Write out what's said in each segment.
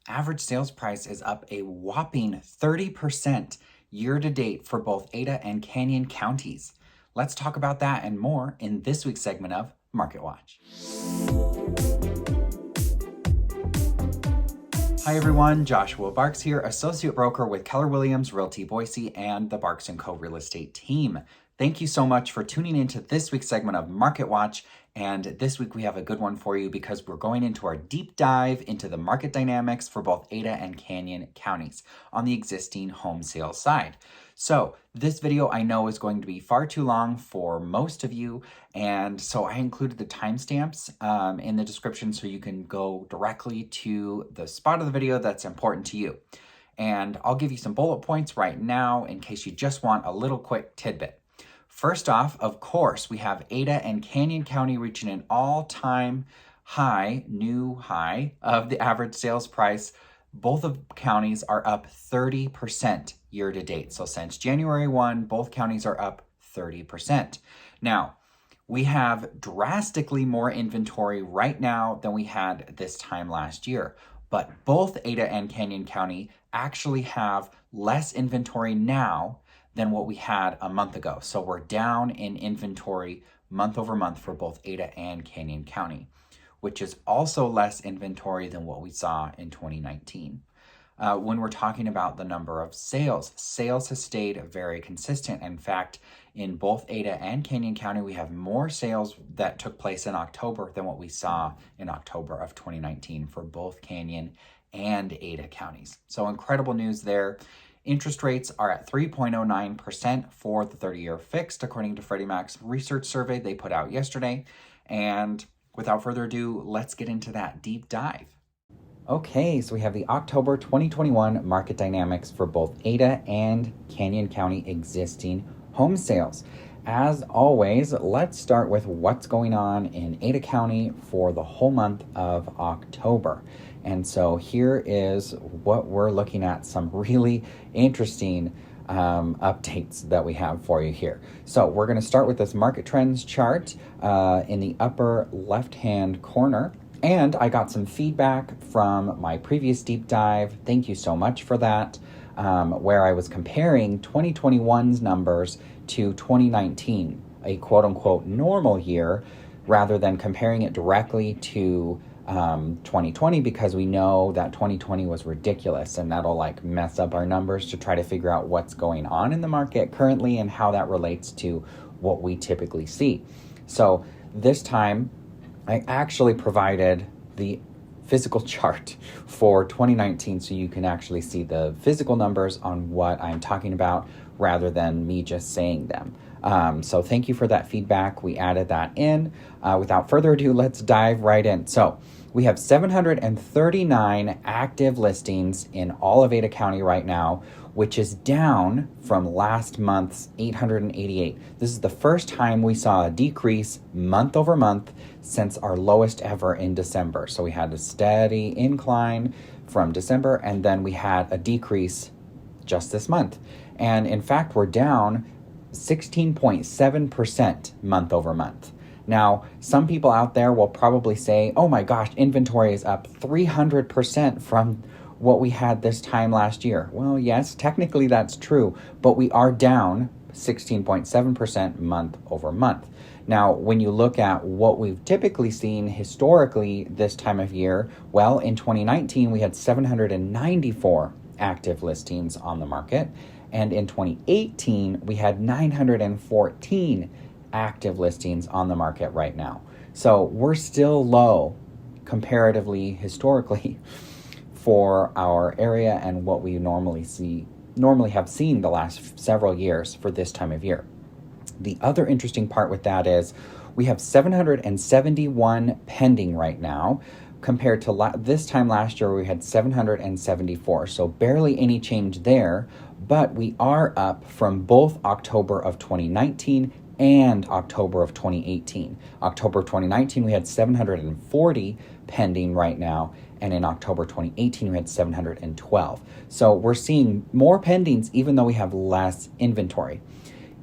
average sales price is up a whopping 30% year to date for both Ada and Canyon counties. Let's talk about that and more in this week's segment of Market Watch. Hi everyone, Joshua Barks here, Associate Broker with Keller Williams Realty Boise and the Barks & Co. Real Estate team. Thank you so much for tuning into this week's segment of Market Watch. And this week we have a good one for you because we're going into our deep dive into the market dynamics for both Ada and Canyon counties on the existing home sales side. So this video I know is going to be far too long for most of you, and so I included the timestamps in the description so you can go directly to the spot of the video that's important to you. And I'll give you some bullet points right now in case you just want a little quick tidbit. First off, of course, we have Ada and Canyon County reaching an all-time high, new high of the average sales price. Both of counties are up 30% year to date. So since January 1, both counties are up 30%. Now, we have drastically more inventory right now than we had this time last year. But both Ada and Canyon County actually have less inventory now than what we had a month ago. So we're down in inventory month over month for both Ada and Canyon County, which is also less inventory than what we saw in 2019. When we're talking about the number of sales has stayed very consistent. In fact, in both Ada and Canyon County, we have more sales that took place in October than what we saw in October of 2019 for both Canyon and Ada counties. So incredible news there. Interest rates are at 3.09% for the 30-year fixed, according to Freddie Mac's research survey they put out yesterday. And without further ado, let's get into that deep dive. Okay, so we have the October 2021 market dynamics for both Ada and Canyon County existing home sales. As always, let's start with what's going on in Ada County for the whole month of October. And so here is what we're looking at, some really interesting updates that we have for you here. So we're going to start with this market trends chart in the upper left-hand corner. And I got some feedback from my previous deep dive. Thank you so much for that, where I was comparing 2021's numbers to 2019, a quote-unquote normal year, rather than comparing it directly to 2020, because we know that 2020 was ridiculous and that'll like mess up our numbers to try to figure out what's going on in the market currently and how that relates to what we typically see. So this time I actually provided the physical chart for 2019 so you can actually see the physical numbers on what I'm talking about rather than me just saying them. So thank you for that feedback. We added that in. Without further ado, let's dive right in. So we have 739 active listings in all of Ada County right now, which is down from last month's 888. This is the first time we saw a decrease month over month since our lowest ever in December. So we had a steady incline from December, and then we had a decrease just this month. And in fact, we're down 16.7% month over month. Now, some people out there will probably say, oh my gosh, inventory is up 300% from what we had this time last year. Well, yes, technically that's true, but we are down 16.7% month over month. Now, when you look at what we've typically seen historically this time of year, well, in 2019, we had 794 active listings on the market. And in 2018, we had 914 active listings on the market right now. So we're still low comparatively, historically, for our area and what we normally have seen the last several years for this time of year. The other interesting part with that is we have 771 pending right now, compared to this time last year, we had 774. So barely any change there, but we are up from both October of 2019 and October of 2018. October 2019, we had 740 pending right now, and in October 2018, we had 712. So we're seeing more pendings even though we have less inventory.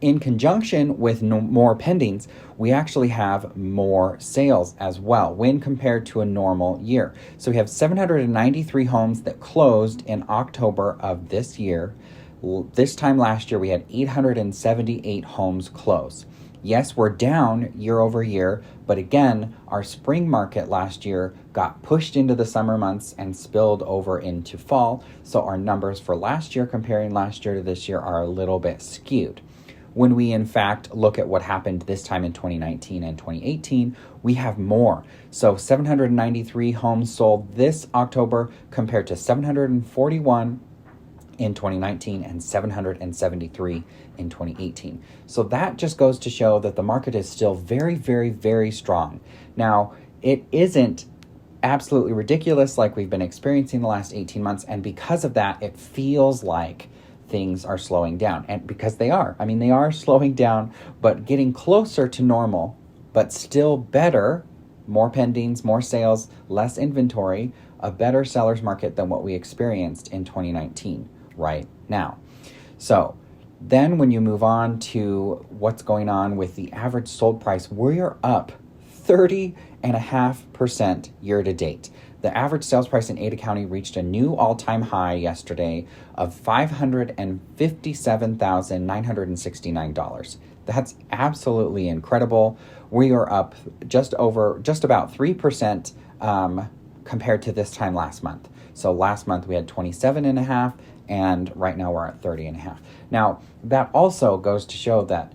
In conjunction with more pendings, we actually have more sales as well when compared to a normal year. So we have 793 homes that closed in October of this year. This time last year, we had 878 homes close. Yes, we're down year over year, but again, our spring market last year got pushed into the summer months and spilled over into fall. So our numbers for last year comparing last year to this year are a little bit skewed. When we in fact look at what happened this time in 2019 and 2018, we have more. So 793 homes sold this October compared to 741 in 2019 and 773 in 2018. So that just goes to show that the market is still very, very, very strong. Now, it isn't absolutely ridiculous like we've been experiencing the last 18 months, and because of that, it feels like things are slowing down. And because they are. I mean, they are slowing down, but getting closer to normal, but still better, more pendings, more sales, less inventory, a better seller's market than what we experienced in 2019 right now. So then when you move on to what's going on with the average sold price, we are up 30.5% year to date. The average sales price in Ada County reached a new all-time high yesterday of $557,969. That's absolutely incredible. We are up just about 3% compared to this time last month. So last month we had 27.5, and right now we're at 30.5. Now, that also goes to show that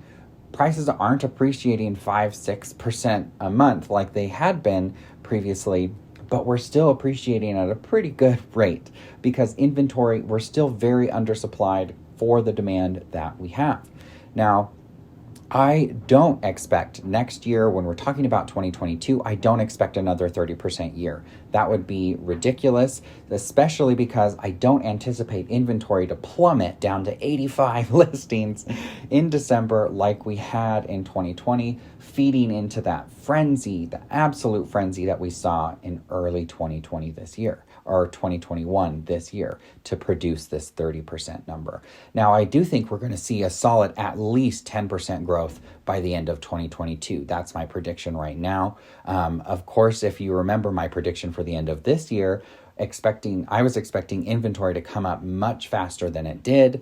prices aren't appreciating 5-6% a month like they had been previously, but we're still appreciating at a pretty good rate because inventory, we're still very undersupplied for the demand that we have. Now, I don't expect next year, when we're talking about 2022, I don't expect another 30% year. That would be ridiculous, especially because I don't anticipate inventory to plummet down to 85 listings in December like we had in 2020, feeding into that frenzy, the absolute frenzy that we saw in early 2020 this year, or 2021 this year, to produce this 30% number. Now, I do think we're going to see a solid at least 10% growth by the end of 2022. That's my prediction right now. Of course, if you remember my prediction for the end of this year, I was expecting inventory to come up much faster than it did.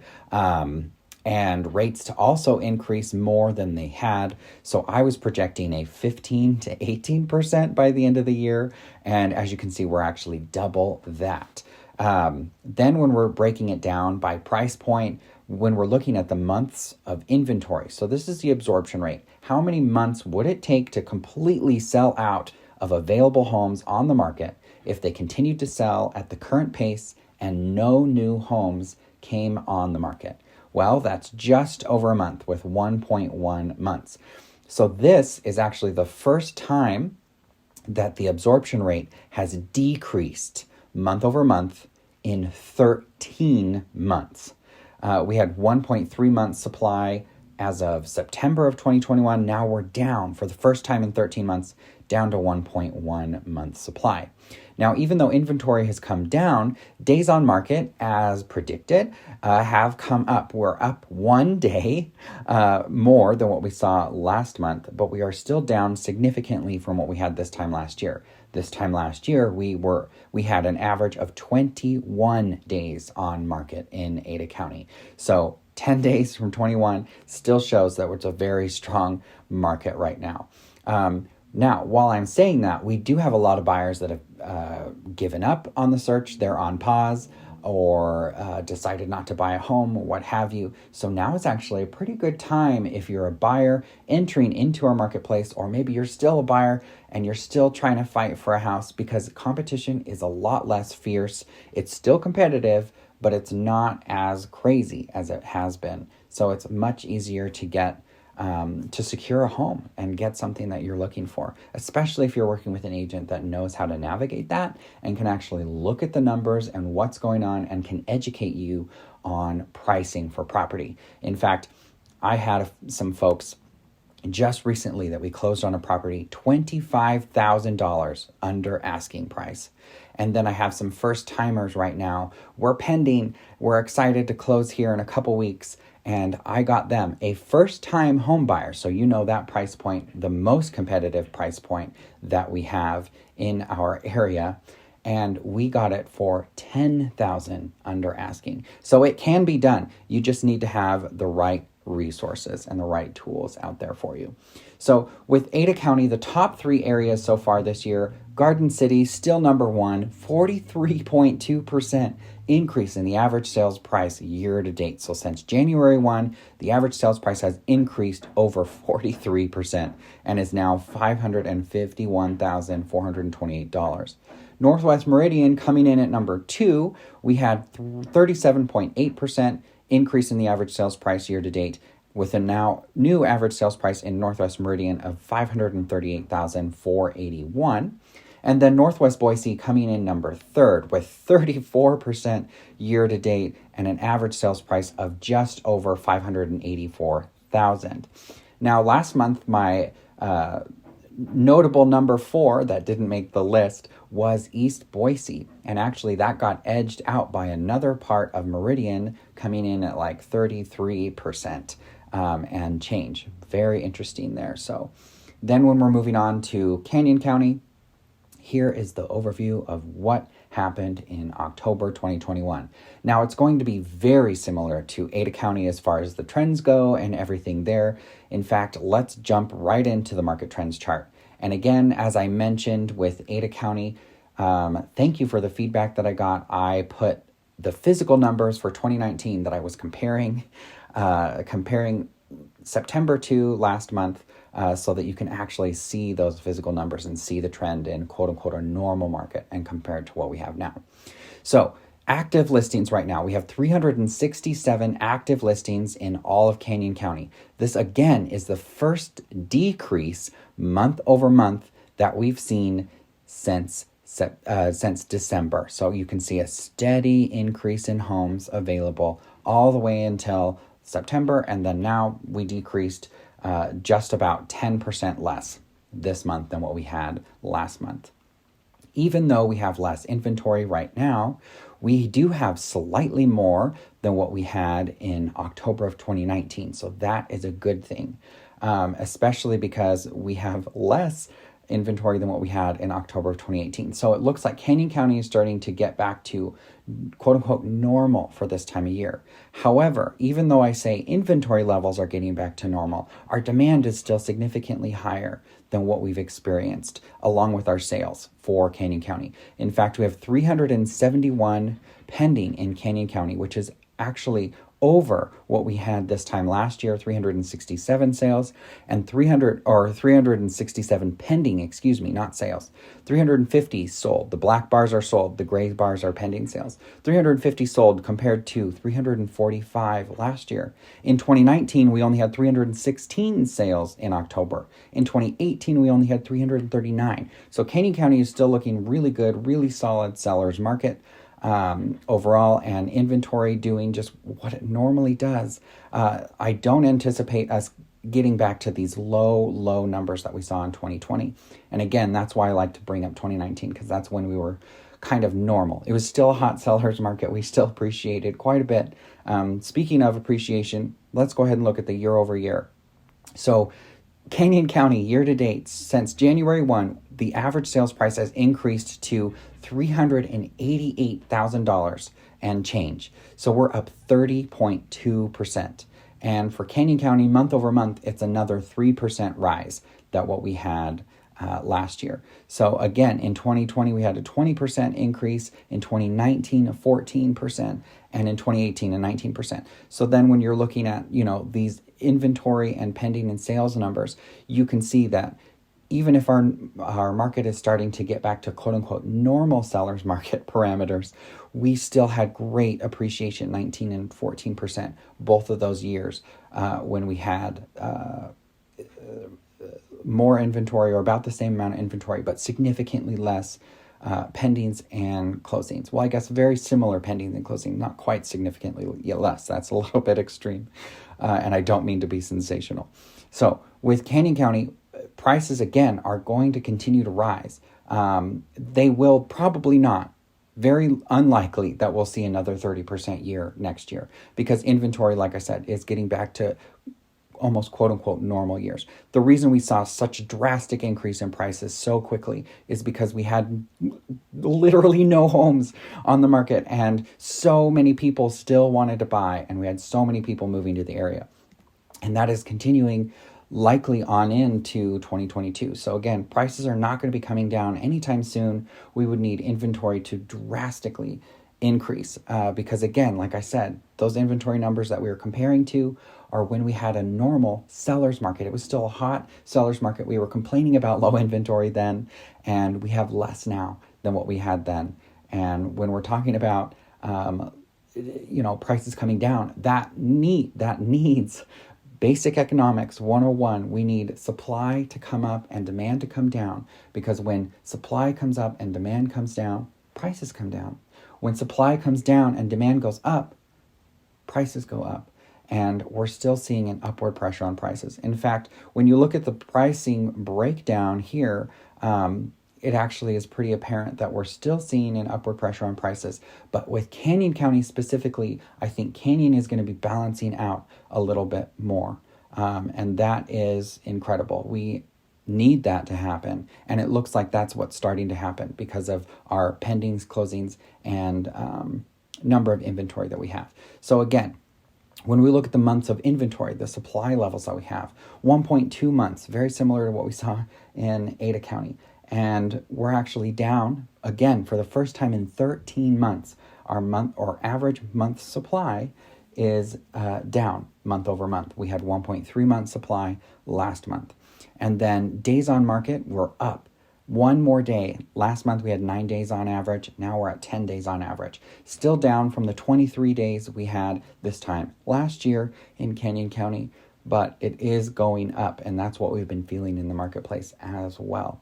And rates to also increase more than they had. So I was projecting a 15 to 18% by the end of the year. And as you can see, we're actually double that. Then when we're breaking it down by price point, when we're looking at the months of inventory, so this is the absorption rate. How many months would it take to completely sell out of available homes on the market if they continued to sell at the current pace and no new homes came on the market? Well, that's just over a month with 1.1 months. So this is actually the first time that the absorption rate has decreased month over month in 13 months. We had 1.3 months supply as of September of 2021. Now we're down for the first time in 13 months, down to 1.1 month supply. Now, even though inventory has come down, days on market, as predicted, have come up. We're up 1 day more than what we saw last month, but we are still down significantly from what we had this time last year. This time last year, we had an average of 21 days on market in Ada County. So 10 days from 21 still shows that it's a very strong market right now. Now, while I'm saying that, we do have a lot of buyers that have given up on the search. They're on pause or decided not to buy a home, or what have you. So now is actually a pretty good time if you're a buyer entering into our marketplace, or maybe you're still a buyer and you're still trying to fight for a house, because competition is a lot less fierce. It's still competitive, but it's not as crazy as it has been. So it's much easier to get to secure a home and get something that you're looking for, especially if you're working with an agent that knows how to navigate that and can actually look at the numbers and what's going on and can educate you on pricing for property. In fact, I had some folks just recently that we closed on a property $25,000 under asking price. And then I have some first timers right now. We're pending. We're excited to close here in a couple weeks. And I got them a first time home buyer. So you know that price point, the most competitive price point that we have in our area. And we got it for $10,000 under asking. So it can be done. You just need to have the right resources and the right tools out there for you. So with Ada County, the top 3 areas so far this year, Garden City still number 1, 43.2% increase in the average sales price year to date. So since January 1, the average sales price has increased over 43% and is now $551,428. Northwest Meridian coming in at number 2, we had 37.8% increase in the average sales price year to date, with a now new average sales price in Northwest Meridian of $538,481. And then Northwest Boise coming in number 3rd with 34% year to date and an average sales price of just over $584,000. Now, last month, my notable number 4 that didn't make the list was East Boise. And actually that got edged out by another part of Meridian coming in at like 33% and change. Very interesting there. So then when we're moving on to Canyon County, here is the overview of what happened in October 2021. Now, it's going to be very similar to Ada County as far as the trends go and everything there. In fact, let's jump right into the market trends chart. And again, as I mentioned with Ada County, thank you for the feedback that I got. I put the physical numbers for 2019 that I was comparing September to last month, so that you can actually see those physical numbers and see the trend in quote unquote a normal market and compared to what we have now. So active listings right now, we have 367 active listings in all of Canyon County. This again is the first decrease month over month that we've seen since December. So you can see a steady increase in homes available all the way until September, and then now we decreased just about 10% less this month than what we had last month. Even though we have less inventory right now, we do have slightly more than what we had in October of 2019. So that is a good thing, especially because we have less inventory than what we had in October of 2018. So it looks like Canyon County is starting to get back to quote unquote normal for this time of year. However, even though I say inventory levels are getting back to normal, our demand is still significantly higher than what we've experienced along with our sales for Canyon County. In fact, we have 371 pending in Canyon County, which is actually over what we had this time last year, 367 sales, and 367 pending, not sales. 350 sold. The black bars are sold. The gray bars are pending sales. 350 sold compared to 345 last year. In 2019, we only had 316 sales in October. In 2018, we only had 339. So Canyon County is still looking really good, really solid sellers market. Overall, and inventory doing just what it normally does. I don't anticipate us getting back to these low numbers that we saw in 2020. And again, that's why I like to bring up 2019, because that's when we were kind of normal. It was still a hot sellers market. We still appreciated quite a bit. Speaking of appreciation, let's go ahead and look at the year over year. So Canyon County year to date, since January 1, the average sales price has increased to $388,000 and change. So we're up 30.2%. And for Canyon County, month over month, it's another 3% rise that what we had last year. So again, in 2020, we had a 20% increase, in 2019, a 14%, and in 2018, a 19%. So then when you're looking at, these inventory and pending and sales numbers, you can see that even if our market is starting to get back to quote unquote normal sellers market parameters, we still had great appreciation, 19 and 14%, both of those years when we had more inventory or about the same amount of inventory, but significantly less pendings and closings. Well, I guess very similar pendings and closings, not quite significantly less. That's a little bit extreme. And I don't mean to be sensational. So with Canyon County, prices again are going to continue to rise. They will probably not. Very unlikely that we'll see another 30% year next year, because inventory, like I said, is getting back to almost quote unquote normal years. The reason we saw such a drastic increase in prices so quickly is because we had literally no homes on the market, and so many people still wanted to buy, and we had so many people moving to the area. And that is continuing likely on into 2022. So again, prices are not going to be coming down anytime soon. We would need inventory to drastically increase because again, like I said, those inventory numbers that we were comparing to are when we had a normal seller's market. It was still a hot seller's market. We were complaining about low inventory then, and we have less now than what we had then. And when we're talking about prices coming down, that needs basic economics 101. We need supply to come up and demand to come down, because when supply comes up and demand comes down, prices come down. When supply comes down and demand goes up, prices go up. And we're still seeing an upward pressure on prices. In fact, when you look at the pricing breakdown here, it actually is pretty apparent that we're still seeing an upward pressure on prices. But with Canyon County specifically, I think Canyon is going to be balancing out a little bit more. And that is incredible. We need that to happen. And it looks like that's what's starting to happen because of our pendings, closings, and number of inventory that we have. So again, when we look at the months of inventory, the supply levels that we have, 1.2 months, very similar to what we saw in Ada County. And we're actually down, again, for the first time in 13 months, our month or average month supply is down month over month. We had 1.3 month supply last month. And then days on market, we're up. One more day. Last month we had 9 days on average. Now we're at 10 days on average. Still down from the 23 days we had this time last year in Canyon County, but it is going up, and that's what we've been feeling in the marketplace as well.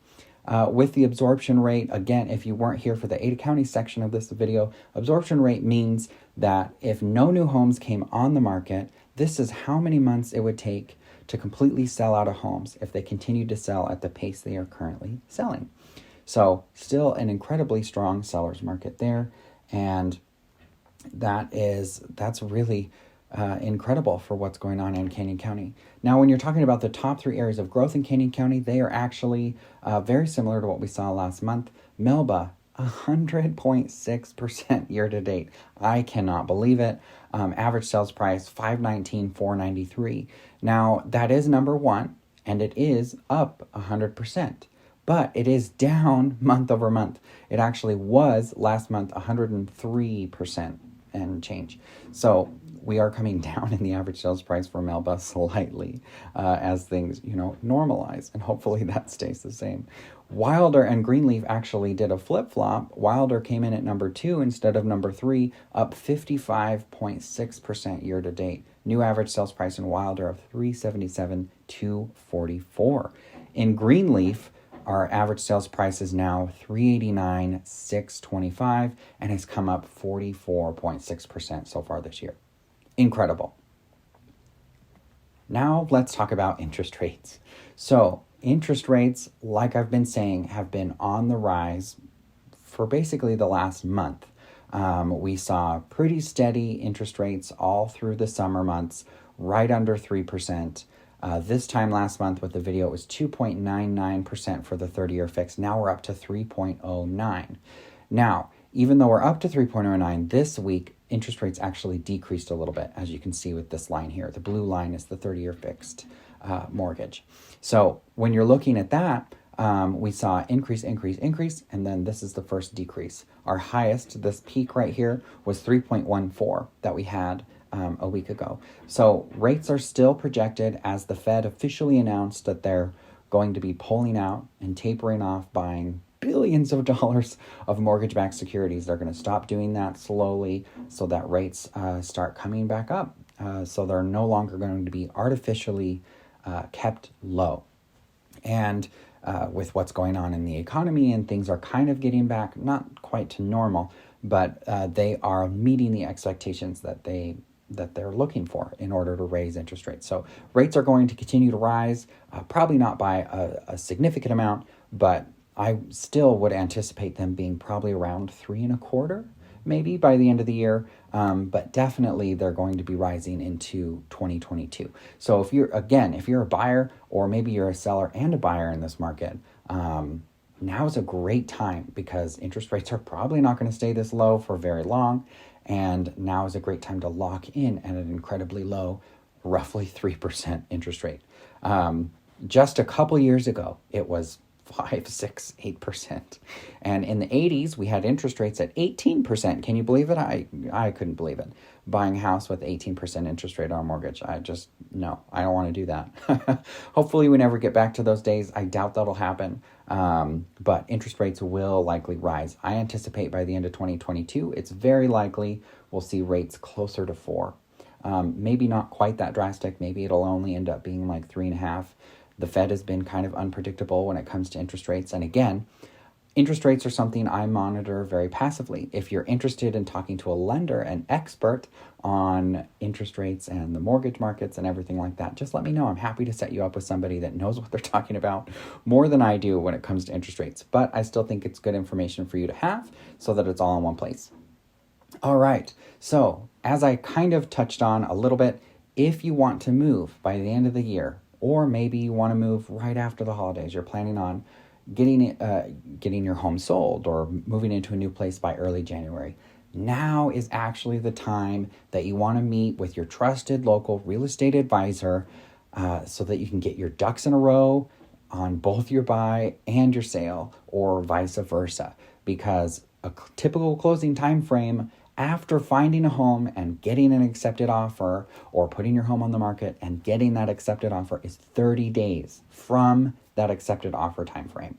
With the absorption rate, again, if you weren't here for the Ada County section of this video, absorption rate means that if no new homes came on the market, this is how many months it would take to completely sell out of homes if they continue to sell at the pace they are currently selling. So still an incredibly strong seller's market there, and that's really incredible for what's going on in Canyon County. Now, when you're talking about the top 3 areas of growth in Canyon County, they are actually very similar to what we saw last month. Melba, 100.6% year to date. I cannot believe it. Average sales price, $519,493. Now, that is number one, and it is up 100%. But it is down month over month. It actually was last month 103% and change. So we are coming down in the average sales price for Melba slightly as things, normalize, and hopefully that stays the same. Wilder and Greenleaf actually did a flip-flop. Wilder came in at number 2 instead of number 3, up 55.6% year to date. New average sales price in Wilder of $377,244. In Greenleaf, our average sales price is now $389,625 and has come up 44.6% so far this year. Incredible. Now let's talk about interest rates. So interest rates, like I've been saying, have been on the rise for basically the last month. We saw pretty steady interest rates all through the summer months, right under 3%. This time last month with the video, it was 2.99% for the 30-year fix. Now we're up to 3.09. Now, even though we're up to 3.09 this week, interest rates actually decreased a little bit, as you can see with this line here. The blue line is the 30-year fixed mortgage. So when you're looking at that, we saw increase, and then this is the first decrease. Our highest, this peak right here, was 3.14 that we had a week ago. So rates are still projected, as the Fed officially announced that they're going to be pulling out and tapering off buying billions of dollars of mortgage-backed securities. They're going to stop doing that slowly so that rates start coming back up. So they're no longer going to be artificially kept low. And with what's going on in the economy, and things are kind of getting back, not quite to normal, but they are meeting the expectations that they're looking for in order to raise interest rates. So rates are going to continue to rise, probably not by a significant amount, but I still would anticipate them being probably around 3.25, maybe by the end of the year. But definitely they're going to be rising into 2022. So if you're a buyer, or maybe you're a seller and a buyer in this market, now is a great time because interest rates are probably not going to stay this low for very long. And now is a great time to lock in at an incredibly low, roughly 3% interest rate. Just a couple years ago, it was 5, 6, 8%. And in the 80s, we had interest rates at 18%. Can you believe it? I couldn't believe it. Buying a house with 18% interest rate on a mortgage. No, I don't want to do that. Hopefully we never get back to those days. I doubt that'll happen. But interest rates will likely rise. I anticipate by the end of 2022, it's very likely we'll see rates closer to 4. Maybe not quite that drastic. Maybe it'll only end up being like 3.5. The Fed has been kind of unpredictable when it comes to interest rates. And again, interest rates are something I monitor very passively. If you're interested in talking to a lender, an expert on interest rates and the mortgage markets and everything like that, just let me know. I'm happy to set you up with somebody that knows what they're talking about more than I do when it comes to interest rates. But I still think it's good information for you to have so that it's all in one place. All right. So as I kind of touched on a little bit, if you want to move by the end of the year, or maybe you want to move right after the holidays, you're planning on getting your home sold or moving into a new place by early January, now is actually the time that you want to meet with your trusted local real estate advisor so that you can get your ducks in a row on both your buy and your sale, or vice versa. Because a typical closing time frame after finding a home and getting an accepted offer, or putting your home on the market and getting that accepted offer, is 30 days from that accepted offer time frame.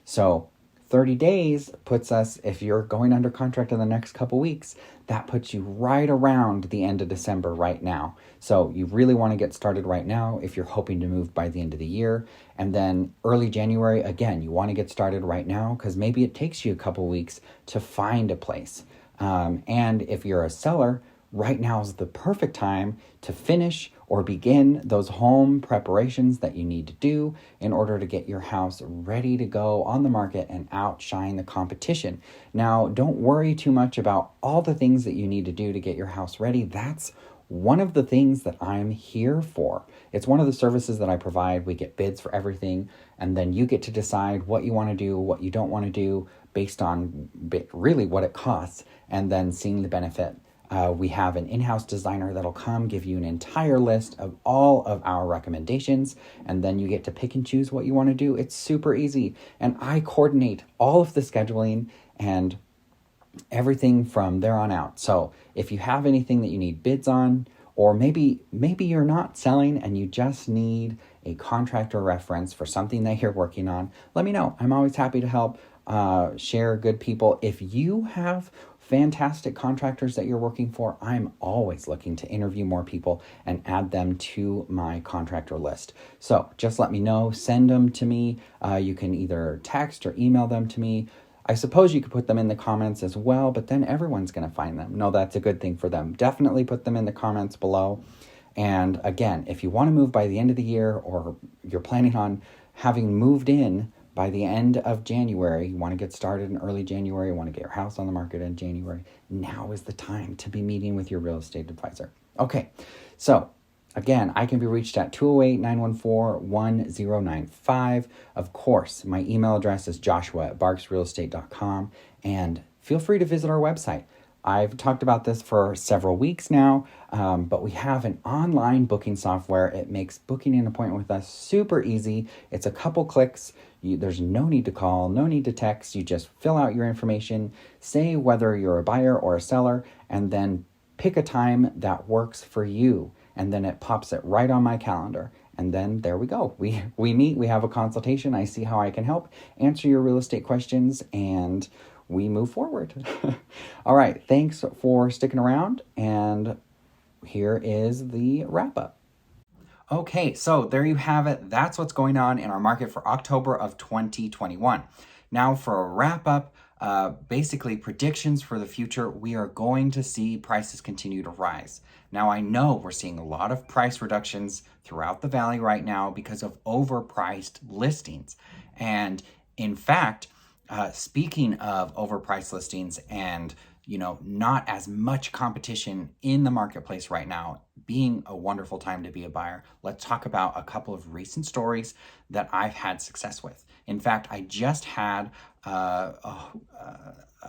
So 30 days puts us, if you're going under contract in the next couple weeks, that puts you right around the end of December right now. So you really want to get started right now if you're hoping to move by the end of the year. And then early January, again, you want to get started right now because maybe it takes you a couple weeks to find a place. And if you're a seller, right now is the perfect time to finish or begin those home preparations that you need to do in order to get your house ready to go on the market and outshine the competition. Now, don't worry too much about all the things that you need to do to get your house ready. That's one of the things that I'm here for. It's one of the services that I provide. We get bids for everything, and then you get to decide what you want to do, what you don't want to do, based on really what it costs, and then seeing the benefit. We have an in-house designer that'll come give you an entire list of all of our recommendations, and then you get to pick and choose what you want to do. It's super easy, and I coordinate all of the scheduling and everything from there on out. So if you have anything that you need bids on, or maybe you're not selling and you just need a contractor reference for something that you're working on, let me know. I'm always happy to help share good people. If you have fantastic contractors that you're working for, I'm always looking to interview more people and add them to my contractor list. So just let me know, send them to me. You can either text or email them to me. I suppose you could put them in the comments as well, but then everyone's going to find them. No, that's a good thing for them. Definitely put them in the comments below. And again, if you want to move by the end of the year, or you're planning on having moved in by the end of January, you want to get started in early January, you want to get your house on the market in January, now is the time to be meeting with your real estate advisor. Okay, so again, I can be reached at 208-914-1095. Of course, my email address is joshua@barksrealestate.com, and feel free to visit our website. I've talked about this for several weeks now, but we have an online booking software. It makes booking an appointment with us super easy. It's a couple clicks. There's no need to call, no need to text. You just fill out your information, say whether you're a buyer or a seller, and then pick a time that works for you. And then it pops it right on my calendar. And then there we go. We meet, we have a consultation. I see how I can help answer your real estate questions, and we move forward. All right. Thanks for sticking around. And here is the wrap up. Okay, so there you have it. That's what's going on in our market for October of 2021. Now for a wrap up, basically predictions for the future, we are going to see prices continue to rise. Now I know we're seeing a lot of price reductions throughout the valley right now because of overpriced listings. And In fact, speaking of overpriced listings and not as much competition in the marketplace right now, being a wonderful time to be a buyer, let's talk about a couple of recent stories that I've had success with. In fact, I just had a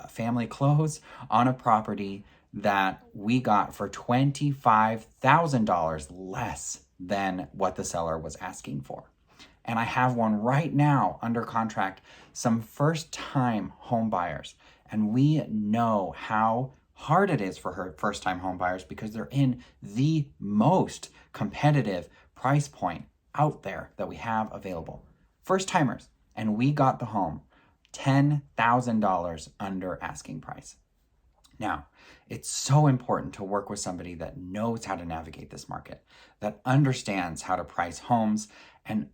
family close on a property that we got for $25,000 less than what the seller was asking for. And I have one right now under contract, some first-time home buyers. And we know how hard it is for her first-time home buyers because they're in the most competitive price point out there that we have available. First-timers. And we got the home $10,000 under asking price. Now, it's so important to work with somebody that knows how to navigate this market, that understands how to price homes, and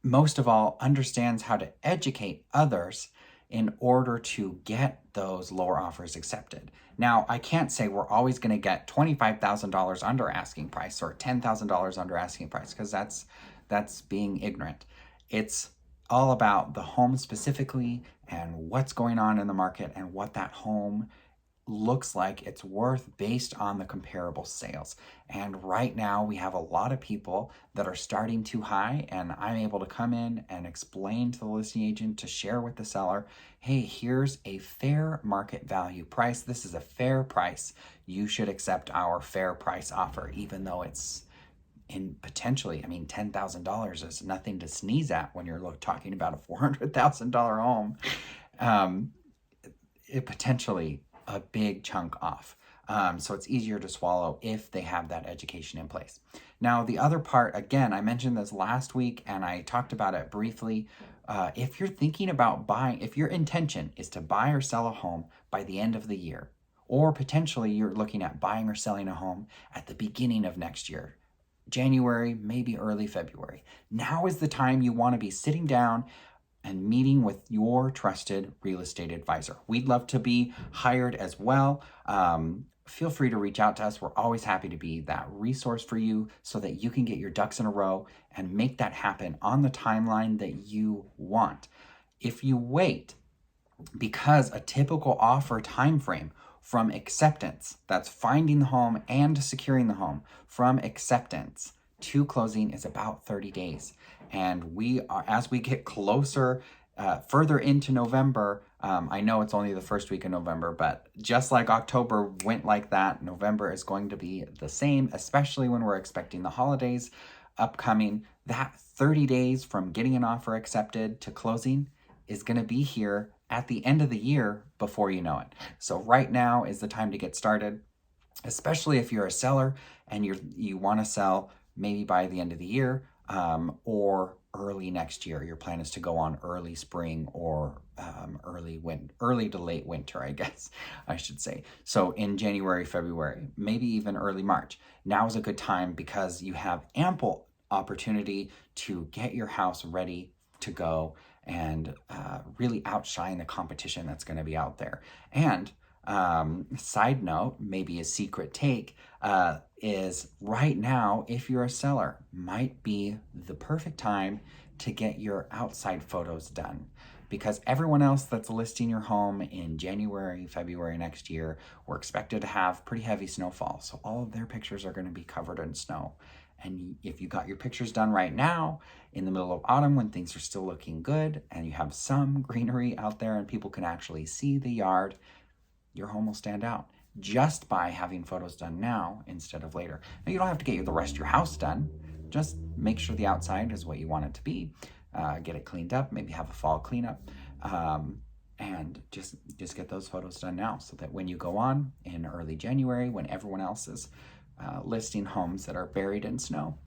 most of all, understands how to educate others in order to get those lower offers accepted. Now, I can't say we're always going to get $25,000 under asking price or $10,000 under asking price, because that's being ignorant. It's all about the home specifically and what's going on in the market and what that home looks like it's worth based on the comparable sales. And right now we have a lot of people that are starting too high, and I'm able to come in and explain to the listing agent to share with the seller, hey, here's a fair market value price. This is a fair price. You should accept our fair price offer, even though it's potentially, $10,000 is nothing to sneeze at when you're talking about a $400,000 home. It potentially a big chunk off. So it's easier to swallow if they have that education in place. Now, the other part, again, I mentioned this last week and I talked about it briefly. If you're thinking about buying, if your intention is to buy or sell a home by the end of the year, or potentially you're looking at buying or selling a home at the beginning of next year, January, maybe early February, now is the time you want to be sitting down and meeting with your trusted real estate advisor. We'd love to be hired as well. Feel free to reach out to us. We're always happy to be that resource for you so that you can get your ducks in a row and make that happen on the timeline that you want. If you wait, because a typical offer time frame from acceptance, that's finding the home and securing the home, from acceptance to closing is about 30 days. And we are, as we get closer, further into November, I know it's only the first week of November, but just like October went like that, November is going to be the same, especially when we're expecting the holidays upcoming. That 30 days from getting an offer accepted to closing is going to be here at the end of the year before you know it. So right now is the time to get started, especially if you're a seller and you want to sell maybe by the end of the year, or early next year. Your plan is to go on early spring or early to late winter, I guess I should say. So in January, February, maybe even early March. Now is a good time because you have ample opportunity to get your house ready to go and really outshine the competition that's going to be out there. And side note, maybe a secret take, is right now, if you're a seller, might be the perfect time to get your outside photos done, because everyone else that's listing your home in January, February next year, we're expected to have pretty heavy snowfall. So all of their pictures are going to be covered in snow. And if you got your pictures done right now in the middle of autumn when things are still looking good and you have some greenery out there and people can actually see the yard, your home will stand out just by having photos done now instead of later. Now, you don't have to get the rest of your house done. Just make sure the outside is what you want it to be. Get it cleaned up, maybe have a fall cleanup, and just get those photos done now so that when you go on in early January, when everyone else is listing homes that are buried in snow,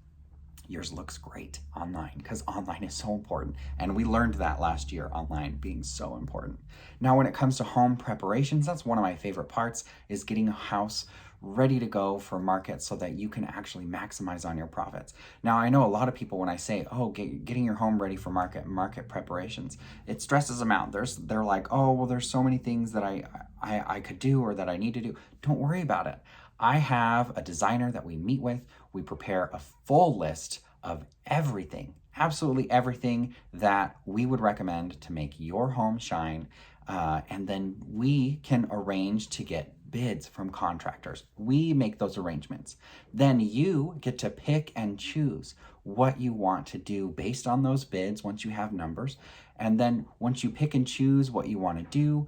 yours looks great online, because online is so important. And we learned that last year, online being so important. Now, when it comes to home preparations, that's one of my favorite parts, is getting a house ready to go for market so that you can actually maximize on your profits. Now, I know a lot of people, when I say, oh, getting your home ready for market preparations, it stresses them out. They're like, oh, well, there's so many things that I could do or that I need to do. Don't worry about it. I have a designer that we meet with. We prepare a full list of everything absolutely everything that we would recommend to make your home shine. And then we can arrange to get bids from contractors. We make those arrangements. Then you get to pick and choose what you want to do based on those bids once you have numbers. And then once you pick and choose what you want to do,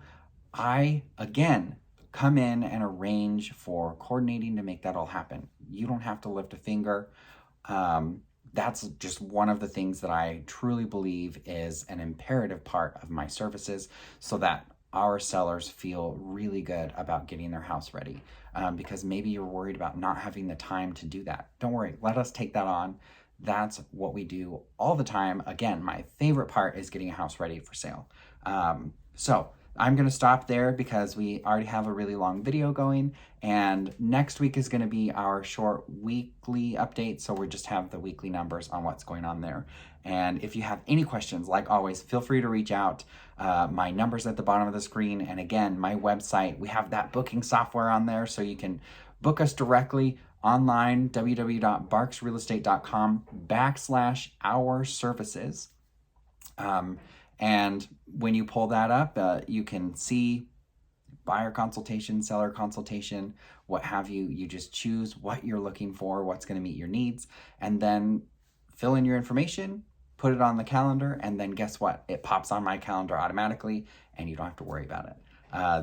I, again, come in and arrange for coordinating to make that all happen. You don't have to lift a finger. That's just one of the things that I truly believe is an imperative part of my services, so that our sellers feel really good about getting their house ready. Because maybe you're worried about not having the time to do that. Don't worry, let us take that on. That's what we do all the time. Again, my favorite part is getting a house ready for sale. So I'm going to stop there because we already have a really long video going, and next week is going to be our short weekly update. So we just have the weekly numbers on what's going on there. And if you have any questions, like always, feel free to reach out. My number's at the bottom of the screen. And again, my website, we have that booking software on there, so you can book us directly online, www.barksrealestate.com/our services. And when you pull that up, you can see buyer consultation, seller consultation, what have you. You just choose what you're looking for, what's going to meet your needs, and then fill in your information, put it on the calendar, and then guess what? It pops on my calendar automatically, and you don't have to worry about it.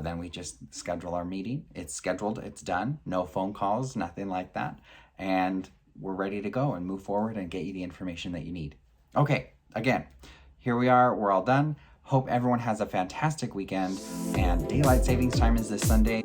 Then we just schedule our meeting. It's scheduled, it's done, no phone calls, nothing like that. And we're ready to go and move forward and get you the information that you need. Okay, again, here we are, we're all done. Hope everyone has a fantastic weekend, and daylight savings time is this Sunday.